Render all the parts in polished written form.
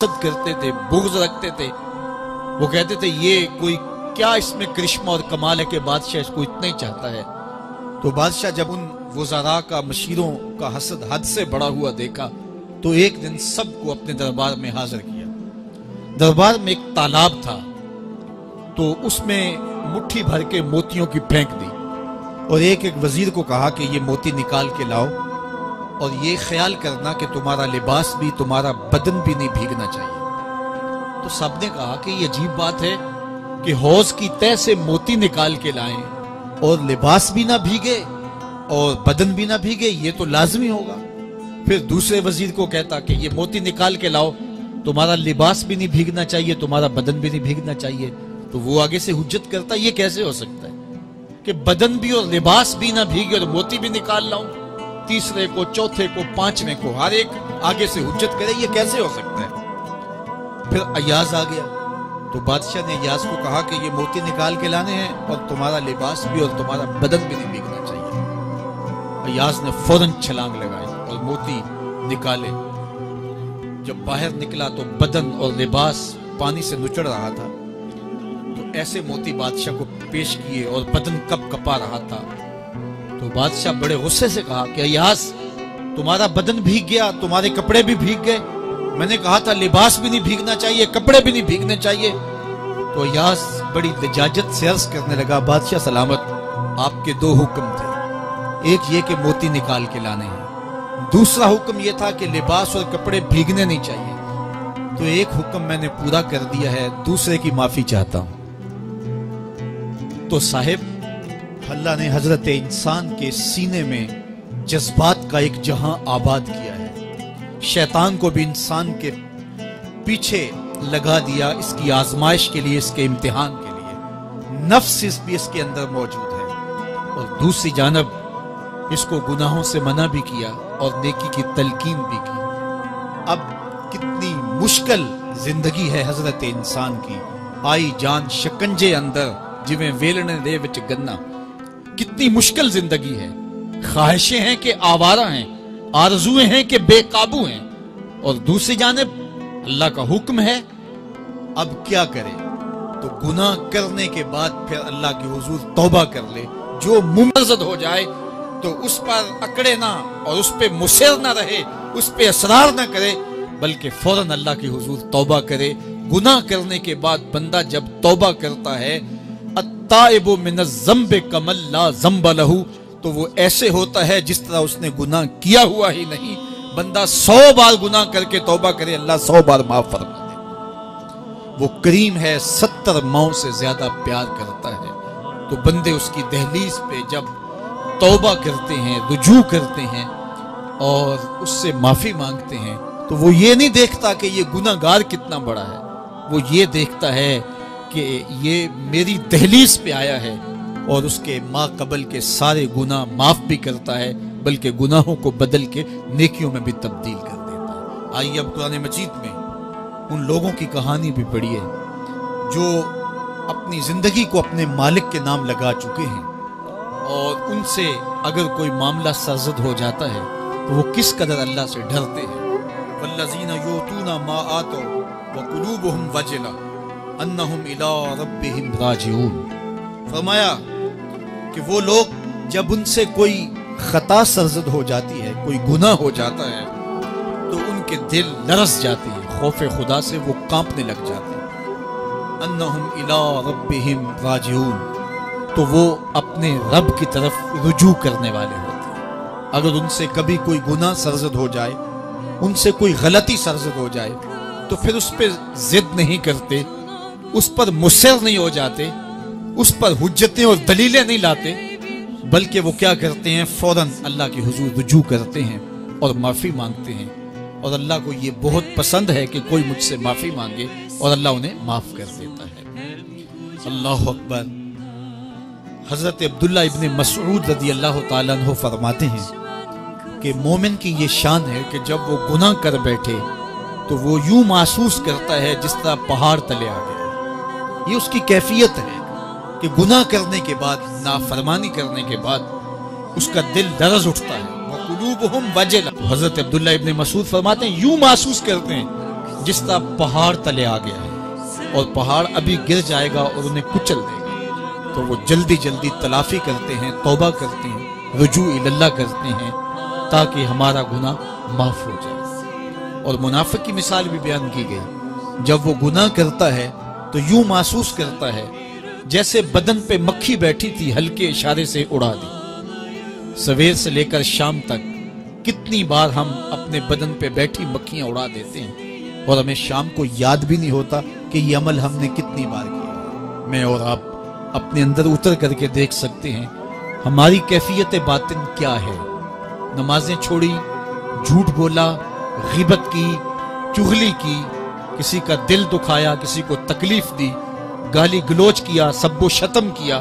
حسد کرتے تھے، بغض رکھتے تھے. وہ کہتے تھے یہ کوئی کیا اس میں کرشمہ اور کمال ہے کہ بادشاہ اس کو اتنا ہی چاہتا ہے. تو بادشاہ جب ان وزراء کا، مشیروں کا حسد حد سے بڑا ہوا دیکھا تو ایک دن سب کو اپنے دربار میں حاضر کیا. دربار میں ایک تالاب تھا تو اس میں مٹھی بھر کے موتیوں کی پھینک دی اور ایک ایک وزیر کو کہا کہ یہ موتی نکال کے لاؤ اور یہ خیال کرنا کہ تمہارا لباس بھی، تمہارا بدن بھی نہیں بھیگنا چاہیے. تو سب نے کہا کہ یہ عجیب بات ہے کہ حوض کی تہ سے موتی نکال کے لائیں اور لباس بھی نہ بھیگے اور بدن بھی نہ بھیگے، یہ تو لازمی ہوگا. پھر دوسرے وزیر کو کہتا کہ یہ موتی نکال کے لاؤ، تمہارا لباس بھی نہیں بھیگنا چاہیے، تمہارا بدن بھی نہیں بھیگنا چاہیے. تو وہ آگے سے حجت کرتا یہ کیسے ہو سکتا ہے کہ بدن بھی اور لباس بھی نہ بھیگے اور موتی بھی نکال لاؤں. تیسرے کو، چوتھے کو، پانچویں کو، ہر ایک آگے سے حجت کرے یہ کیسے ہو سکتا ہے. پھر ایاز آ گیا تو بادشاہ نے ایاز کو کہا کہ یہ موتی نکال کے لانے ہیں اور تمہارا لباس بھی اور تمہارا بدن بھی نہیں بھیگنا چاہیے. ایاز نے فوراً چھلانگ لگائی اور موتی نکالے. جب باہر نکلا تو بدن اور لباس پانی سے نچڑ رہا تھا. تو ایسے موتی بادشاہ کو پیش کیے اور بدن کپ کپا رہا تھا. تو بادشاہ بڑے غصے سے کہا کہ ایاز تمہارا بدن بھیگ گیا، تمہارے کپڑے بھی بھیگ گئے. میں نے کہا تھا لباس بھی نہیں بھیگنا چاہیے، کپڑے بھی نہیں بھیگنے چاہیے. تو ایاز بڑی لجاجت سے عرض کرنے لگا بادشاہ سلامت، آپ کے دو حکم تھے. ایک یہ کہ موتی نکال کے لانے ہیں، دوسرا حکم یہ تھا کہ لباس اور کپڑے بھیگنے نہیں چاہیے. تو ایک حکم میں نے پورا کر دیا ہے، دوسرے کی معافی چاہتا ہوں. تو صاحب اللہ نے حضرت انسان کے سینے میں جذبات کا ایک جہاں آباد کیا ہے. شیطان کو بھی انسان کے پیچھے لگا دیا اس کی آزمائش کے لیے، اس کے امتحان کے لیے. نفس بھی اس کے اندر موجود ہے اور دوسری جانب اس کو گناہوں سے منع بھی کیا اور نیکی کی تلقین بھی کی. اب کتنی مشکل زندگی ہے حضرت انسان کی. آئی جان شکنجے اندر جویں ویلنے دے وچ گنا. کتنی مشکل زندگی ہے. خواہشیں ہیں کہ آوارہ ہیں، آرزویں ہیں کہ بے قابو ہیں، اور دوسری جانب اللہ کا حکم ہے. اب کیا کرے؟ تو گناہ کرنے کے بعد پھر اللہ کے حضور توبہ کر لے. جو ممرزد ہو جائے تو اس پر اکڑے نہ اور اس پہ مصر نہ رہے، اس پہ اصرار نہ کرے، بلکہ فوراً اللہ کی حضور توبہ کرے. گناہ کرنے کے بعد بندہ جب توبہ کرتا ہے، التائب من الذنب کمن لا ذنب لہ، تو وہ ایسے ہوتا ہے جس طرح اس نے گناہ کیا ہوا ہی نہیں. بندہ 100 بار گناہ کر کے توبہ کرے، اللہ 100 بار معاف فرما دے. وہ کریم ہے، 70 ماؤں سے زیادہ پیار کرتا ہے. تو بندے اس کی دہلیز پہ جب توبہ کرتے ہیں، رجوع کرتے ہیں اور اس سے معافی مانگتے ہیں، تو وہ یہ نہیں دیکھتا کہ یہ گناہ گار کتنا بڑا ہے. وہ یہ دیکھتا ہے کہ یہ میری دہلیز پہ آیا ہے اور اس کے ما قبل کے سارے گناہ معاف بھی کرتا ہے، بلکہ گناہوں کو بدل کے نیکیوں میں بھی تبدیل کر دیتا ہے. آئیے اب قرآن مجید میں ان لوگوں کی کہانی بھی پڑھیے جو اپنی زندگی کو اپنے مالک کے نام لگا چکے ہیں، اور ان سے اگر کوئی معاملہ سرزد ہو جاتا ہے تو وہ کس قدر اللہ سے ڈرتے ہیں. والذین یؤتون ما آتوا وقلوبهم وجلہ انہم الی ربہم راجعون. فرمایا کہ وہ لوگ جب ان سے کوئی خطا سرزد ہو جاتی ہے، کوئی گناہ ہو جاتا ہے، تو ان کے دل لرز جاتے ہیں، خوف خدا سے وہ کانپنے لگ جاتے ہیں. انہم الی ربہم راجعون، تو وہ اپنے رب کی طرف رجوع کرنے والے ہوتے ہیں. اگر ان سے کبھی کوئی گناہ سرزد ہو جائے، ان سے کوئی غلطی سرزد ہو جائے، تو پھر اس پہ ضد نہیں کرتے، اس پر مصر نہیں ہو جاتے، اس پر حجتیں اور دلیلیں نہیں لاتے، بلکہ وہ کیا کرتے ہیں؟ فوراً اللہ کے حضور رجوع کرتے ہیں اور معافی مانگتے ہیں. اور اللہ کو یہ بہت پسند ہے کہ کوئی مجھ سے معافی مانگے اور اللہ انہیں معاف کر دیتا ہے. اللہ اکبر. حضرت عبداللہ ابن مسعود رضی اللہ تعالیٰ عنہ فرماتے ہیں کہ مومن کی یہ شان ہے کہ جب وہ گناہ کر بیٹھے تو وہ یوں محسوس کرتا ہے جس طرح پہاڑ تلے آ گیا. یہ اس کی کیفیت ہے کہ گناہ کرنے کے بعد، نافرمانی کرنے کے بعد اس کا دل لرز اٹھتا ہے. وَقُلُوبُهُمْ وَجِلَةٌ. حضرت عبداللہ ابن مسعود فرماتے ہیں یوں محسوس کرتے ہیں جس طرح پہاڑ تلے آ گیا ہے اور پہاڑ ابھی گر جائے گا اور انہیں کچل دے گا، تو وہ جلدی جلدی تلافی کرتے ہیں، توبہ کرتے ہیں، رجوع اللہ کرتے ہیں تاکہ ہمارا گناہ معاف ہو جائے۔ اور منافق کی مثال بھی بیان کی گئی، جب وہ گناہ کرتا ہے تو یوں محسوس کرتا ہے جیسے بدن پہ مکھی بیٹھی تھی، ہلکے اشارے سے اڑا دی۔ سویر سے لے کر شام تک کتنی بار ہم اپنے بدن پہ بیٹھی مکھیاں اڑا دیتے ہیں اور ہمیں شام کو یاد بھی نہیں ہوتا کہ یہ عمل ہم نے کتنی بار کیا۔ میں اور آپ اپنے اندر اتر کر کے دیکھ سکتے ہیں ہماری کیفیت باطن کیا ہے۔ نمازیں چھوڑی، جھوٹ بولا، غیبت کی، چغلی کی، کسی کا دل دکھایا، کسی کو تکلیف دی، گالی گلوچ کیا، سب و شتم کیا،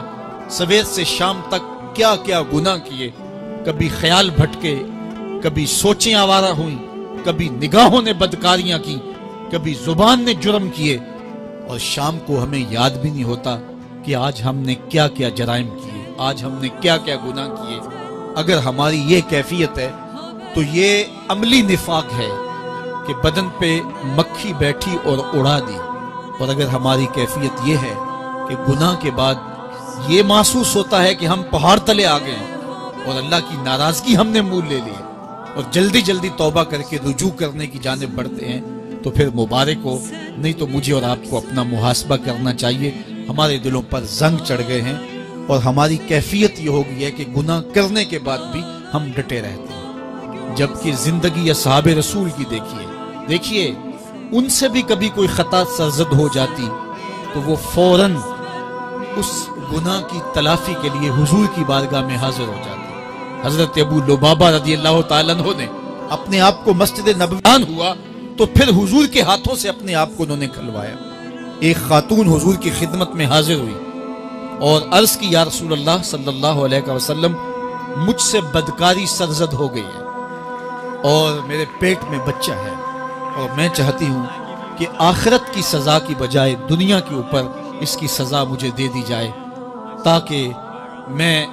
سویر سے شام تک کیا کیا گناہ کیے، کبھی خیال بھٹکے، کبھی سوچیں آوارہ ہوئیں، کبھی نگاہوں نے بدکاریاں کی، کبھی زبان نے جرم کیے، اور شام کو ہمیں یاد بھی نہیں ہوتا کہ آج ہم نے کیا کیا جرائم کیے، آج ہم نے کیا کیا گناہ کیے۔ اگر ہماری یہ کیفیت ہے تو یہ عملی نفاق ہے کہ بدن پہ مکھی بیٹھی اور اڑا دی۔ اور اگر ہماری کیفیت یہ ہے کہ گناہ کے بعد یہ محسوس ہوتا ہے کہ ہم پہاڑ تلے آ گئے ہیں اور اللہ کی ناراضگی ہم نے مول لے لی اور جلدی جلدی توبہ کر کے رجوع کرنے کی جانب بڑھتے ہیں، تو پھر مبارک ہو، نہیں تو مجھے اور آپ کو اپنا محاسبہ کرنا چاہیے۔ ہمارے دلوں پر زنگ چڑھ گئے ہیں اور ہماری کیفیت یہ ہو گئی ہے کہ گناہ کرنے کے بعد بھی ہم ڈٹے رہتے ہیں، جبکہ زندگی اصحاب رسول کی دیکھیے ان سے بھی کبھی کوئی خطا سرزد ہو جاتی تو وہ فوراً اس گناہ کی تلافی کے لیے حضور کی بارگاہ میں حاضر ہو جاتے۔ حضرت ابو لبابہ رضی اللہ تعالیٰ عنہ نے اپنے آپ کو مسجد نبوی ہوا تو پھر حضور کے ہاتھوں سے اپنے آپ کو انہوں نے کھلوایا۔ ایک خاتون حضور کی خدمت میں حاضر ہوئی اور عرض کی، یا رسول اللہ صلی اللہ علیہ وسلم، مجھ سے بدکاری سرزد ہو گئی ہے اور میرے پیٹ میں بچہ ہے، اور میں چاہتی ہوں کہ آخرت کی سزا کی بجائے دنیا کے اوپر اس کی سزا مجھے دے دی جائے تاکہ میں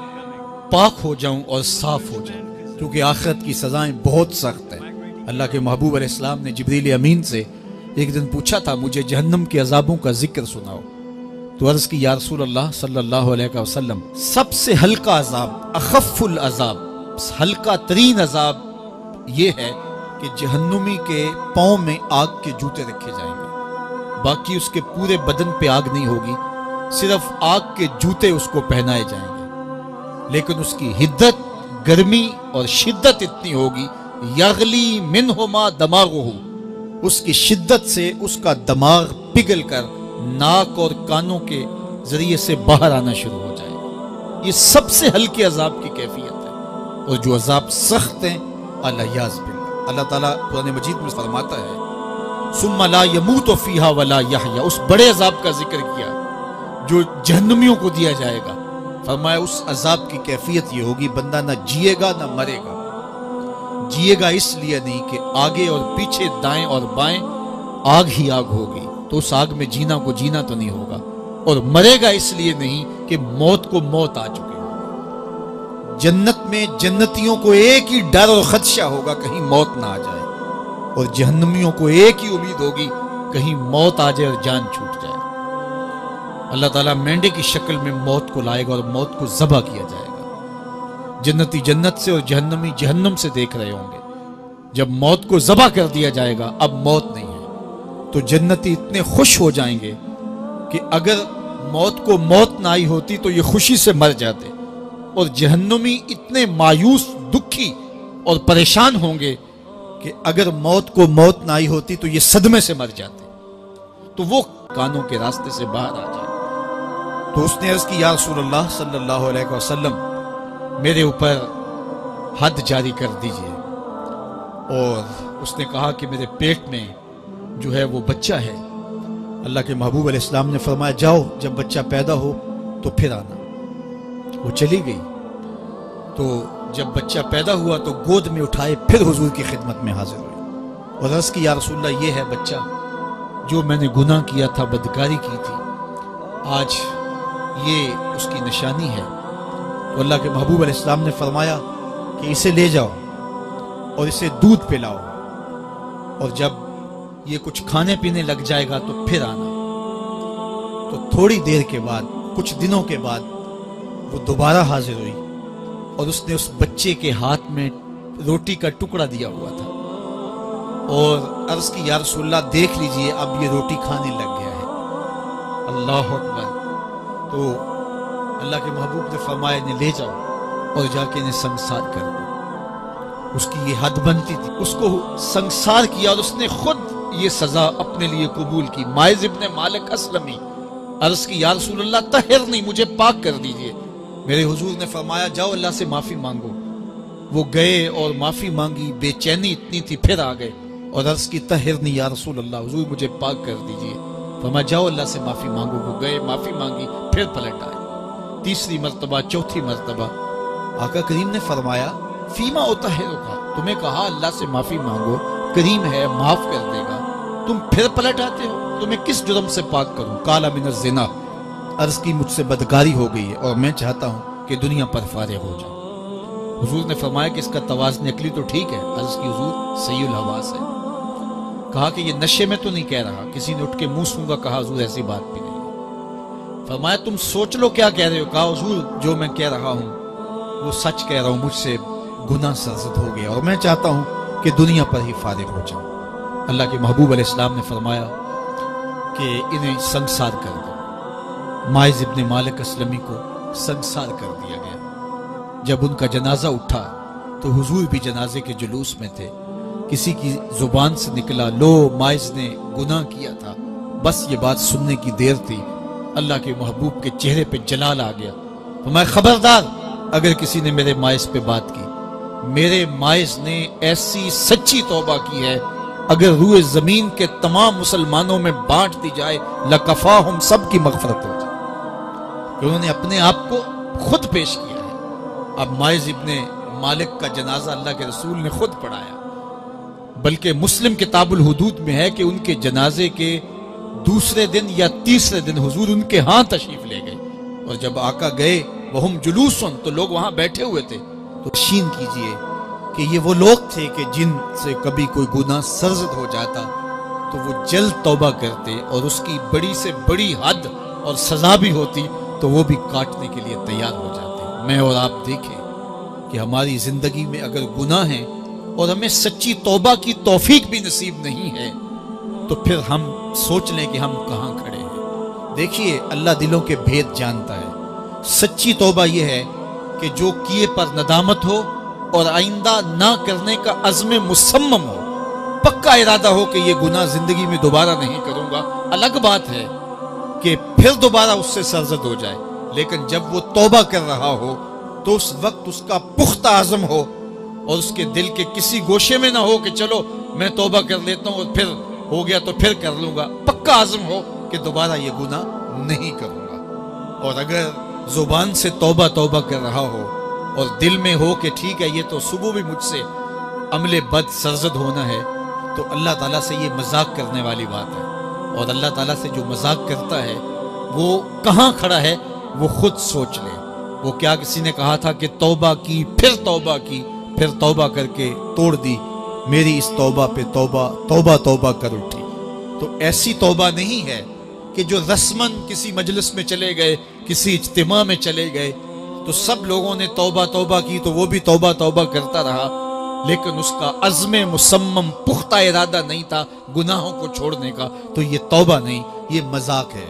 پاک ہو جاؤں اور صاف ہو جاؤں، کیونکہ آخرت کی سزائیں بہت سخت ہیں۔ اللہ کے محبوب علیہ السلام نے جبریل امین سے ایک دن پوچھا تھا، مجھے جہنم کے عذابوں کا ذکر سناؤ، تو عرض کی، یا رسول اللہ صلی اللہ علیہ وسلم، سب سے ہلکا عذاب، اخف العذاب، ہلکا ترین عذاب یہ ہے کہ جہنمی کے پاؤں میں آگ کے جوتے رکھے جائیں گے، باقی اس کے پورے بدن پہ آگ نہیں ہوگی، صرف آگ کے جوتے اس کو پہنائے جائیں گے، لیکن اس کی حدت، گرمی اور شدت اتنی ہوگی، یغلی منہما دماغہ، اس کی شدت سے اس کا دماغ پگھل کر ناک اور کانوں کے ذریعے سے باہر آنا شروع ہو جائے گا۔ یہ سب سے ہلکے عذاب کی کیفیت ہے، اور جو عذاب سخت ہیں، الیاذ باللہ، اللہ تعالیٰ قرآن مجید میں فرماتا ہے، ثم لا يموت فیہا ولا یحیا، اس بڑے عذاب کا ذکر کیا جو جہنمیوں کو دیا جائے گا، فرمایا اس عذاب کی کیفیت یہ ہوگی، بندہ نہ جیے گا نہ مرے گا۔ جیے گا اس لیے نہیں کہ آگے اور پیچھے، دائیں اور بائیں آگ ہی آگ ہوگی، تو اس آگ میں جینا کو جینا تو نہیں ہوگا، اور مرے گا اس لیے نہیں کہ موت کو موت آ چکے ہوگی۔ جنت میں جنتیوں کو ایک ہی ڈر اور خدشہ ہوگا کہیں موت نہ آ جائے، اور جہنمیوں کو ایک ہی امید ہوگی کہیں موت آ جائے اور جان چھوٹ جائے۔ اللہ تعالیٰ مینڈے کی شکل میں موت کو لائے گا اور موت کو ذبح کیا جائے گا۔ جنتی جنت سے اور جہنمی جہنم سے دیکھ رہے ہوں گے، جب موت کو ذبح کر دیا جائے گا، اب موت نہیں ہے، تو جنتی اتنے خوش ہو جائیں گے کہ اگر موت کو موت نہ آئی ہوتی تو یہ خوشی سے مر جاتے، اور جہنمی اتنے مایوس، دکھی اور پریشان ہوں گے کہ اگر موت کو موت نہ آئی ہوتی تو یہ صدمے سے مر جاتے، تو وہ کانوں کے راستے سے باہر آ جائے۔ تو اس نے عرض کی، یا رسول اللہ صلی اللہ علیہ وسلم، میرے اوپر حد جاری کر دیجئے، اور اس نے کہا کہ میرے پیٹ میں جو ہے وہ بچہ ہے۔ اللہ کے محبوب علیہ السلام نے فرمایا، جاؤ جب بچہ پیدا ہو تو پھر آنا۔ وہ چلی گئی، تو جب بچہ پیدا ہوا تو گود میں اٹھائے پھر حضور کی خدمت میں حاضر ہوئی اور عرض کی، یا رسول اللہ، یہ ہے بچہ جو میں نے گناہ کیا تھا، بدکاری کی تھی، آج یہ اس کی نشانی ہے۔ تو اللہ کے محبوب علیہ السلام نے فرمایا کہ اسے لے جاؤ اور اسے دودھ پلاؤ، اور جب یہ کچھ کھانے پینے لگ جائے گا تو پھر آنا۔ تو تھوڑی دیر کے بعد، کچھ دنوں کے بعد وہ دوبارہ حاضر ہوئی اور اس نے اس بچے کے ہاتھ میں روٹی کا ٹکڑا دیا ہوا تھا اور عرض کی یا رسول اللہ دیکھ لیجئے اب یہ روٹی کھانے لگ گیا ہے۔ اللہ اکبر۔ تو اللہ کے محبوب نے فرمایا انہیں لے جاؤ اور جا کے انہیں سنسار کر دو۔ اس کی یہ حد بنتی تھی، اس کو سنسار کیا اور اس نے خود یہ سزا اپنے لیے قبول کی۔ ماعز ابن مالک اسلمی عرض کی یا رسول اللہ طہرنی، مجھے پاک کر دیجئے۔ میرے حضور نے فرمایا جاؤ اللہ سے معافی مانگو۔ وہ گئے اور معافی مانگی، بے چینی اتنی تھی، پھر آ گئے اور عرض کی طہرنی یا رسول اللہ، حضور مجھے پاک کر دیجئے۔ فرمایا جاؤ اللہ سے معافی مانگو۔ وہ گئے، معافی مانگی، پھر پلٹ آئے، تیسری مرتبہ، چوتھی مرتبہ۔ آقا کریم نے فرمایا فیما اطہرک، تمہیں کہا اللہ سے معافی مانگو، کریم ہے معاف کر دے گا، تم پھر پلٹ آتے ہو، تمہیں کس جرم سے پاک کروں؟ قال من الزنا، عرض کی مجھ سے بدکاری ہو گئی ہے اور میں چاہتا ہوں کہ دنیا پر فارغ ہو جاؤں۔ حضور نے فرمایا کہ اس کا توازن عقلی تو ٹھیک ہے؟ عرض کی حضور صحیح الحواس ہے۔ کہا کہ یہ نشے میں تو نہیں کہہ رہا؟ کسی نے اٹھ کے منہ سونگا، کہا حضور ایسی بات بھی نہیں ہے۔ فرمایا تم سوچ لو کیا کہہ رہے ہو؟ کہا حضور جو میں کہہ رہا ہوں وہ سچ کہہ رہا ہوں، مجھ سے گناہ سرزد ہو گیا اور میں چاہتا ہوں کہ دنیا پر ہی فارغ ہو جاؤں۔ اللہ کے محبوب علیہ السلام نے فرمایا کہ انہیں سنسار کر دو۔ ماعز ابن مالک اسلمی کو سنسار کر دیا گیا۔ جب ان کا جنازہ اٹھا تو حضور بھی جنازے کے جلوس میں تھے۔ کسی کی زبان سے نکلا لو ماعز نے گناہ کیا تھا، بس یہ بات سننے کی دیر تھی، اللہ کے محبوب کے چہرے پہ جلال آ گیا۔ فرمایا خبردار اگر کسی نے میرے ماعز پہ بات کی، میرے ماعز نے ایسی سچی توبہ کی ہے اگر روئے زمین کے تمام مسلمانوں میں بانٹ دی جائے لکفاہم، سب کی مغفرت ہو جائے، کہ انہوں نے اپنے آپ کو خود پیش کیا ہے۔ اب ماعز ابن مالک کا جنازہ اللہ کے رسول نے خود پڑھایا، بلکہ مسلم کتاب الحدود میں ہے کہ ان کے جنازے کے دوسرے دن یا تیسرے دن حضور ان کے ہاں تشریف لے گئے، اور جب آقا گئے وہم جلوسن، تو لوگ وہاں بیٹھے ہوئے تھے، تو یقین کیجئے کہ یہ وہ لوگ تھے کہ جن سے کبھی کوئی گناہ سرزد ہو جاتا تو وہ جلد توبہ کرتے، اور اس کی بڑی سے بڑی حد اور سزا بھی ہوتی تو وہ بھی کاٹنے کے لیے تیار ہو جاتے۔ میں اور آپ دیکھیں کہ ہماری زندگی میں اگر گناہ ہیں اور ہمیں سچی توبہ کی توفیق بھی نصیب نہیں ہے تو پھر ہم سوچ لیں کہ ہم کہاں کھڑے ہیں۔ دیکھیے اللہ دلوں کے بھید جانتا ہے۔ سچی توبہ یہ ہے کہ جو کیے پر ندامت ہو اور آئندہ نہ کرنے کا عزم مصمم ہو، پکا ارادہ ہو کہ یہ گناہ زندگی میں دوبارہ نہیں کروں گا۔ الگ بات ہے کہ پھر دوبارہ اس سے سرزد ہو جائے، لیکن جب وہ توبہ کر رہا ہو تو اس وقت اس کا پختہ عزم ہو اور اس کے دل کے کسی گوشے میں نہ ہو کہ چلو میں توبہ کر لیتا ہوں اور پھر ہو گیا تو پھر کر لوں گا۔ پکا عزم ہو کہ دوبارہ یہ گناہ نہیں کروں گا۔ اور اگر زبان سے توبہ توبہ کر رہا ہو اور دل میں ہو کہ ٹھیک ہے یہ تو صبح بھی مجھ سے عمل بد سرزد ہونا ہے، تو اللہ تعالیٰ سے یہ مذاق کرنے والی بات ہے، اور اللہ تعالیٰ سے جو مذاق کرتا ہے وہ کہاں کھڑا ہے وہ خود سوچ لے۔ وہ کیا کسی نے کہا تھا کہ توبہ کی، پھر توبہ کر کے توڑ دی، میری اس توبہ پہ توبہ کر اٹھی۔ تو ایسی توبہ نہیں ہے کہ جو رسماً کسی مجلس میں چلے گئے، کسی اجتماع میں چلے گئے تو سب لوگوں نے توبہ کی تو وہ بھی توبہ کرتا رہا، لیکن اس کا عزم مصمم پختہ ارادہ نہیں تھا گناہوں کو چھوڑنے کا، تو یہ توبہ نہیں، یہ مذاق ہے۔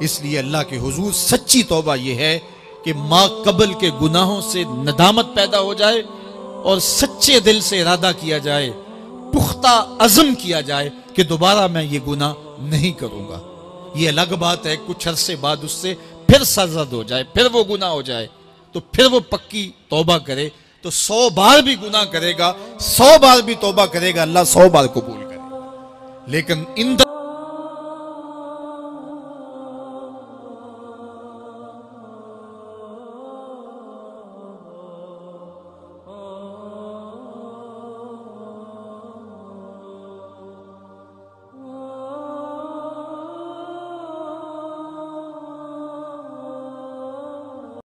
اس لیے اللہ کے حضور سچی توبہ یہ ہے کہ ما قبل کے گناہوں سے ندامت پیدا ہو جائے اور سچے دل سے ارادہ کیا جائے، پختہ عزم کیا جائے کہ دوبارہ میں یہ گناہ نہیں کروں گا۔ یہ الگ بات ہے کچھ عرصے بعد اس سے پھر سرزد ہو جائے، پھر وہ گناہ ہو جائے تو پھر وہ پکی توبہ کرے، تو 100 بار بھی گناہ کرے گا، 100 بار بھی توبہ کرے گا، اللہ 100 بار قبول کرے گا۔ لیکن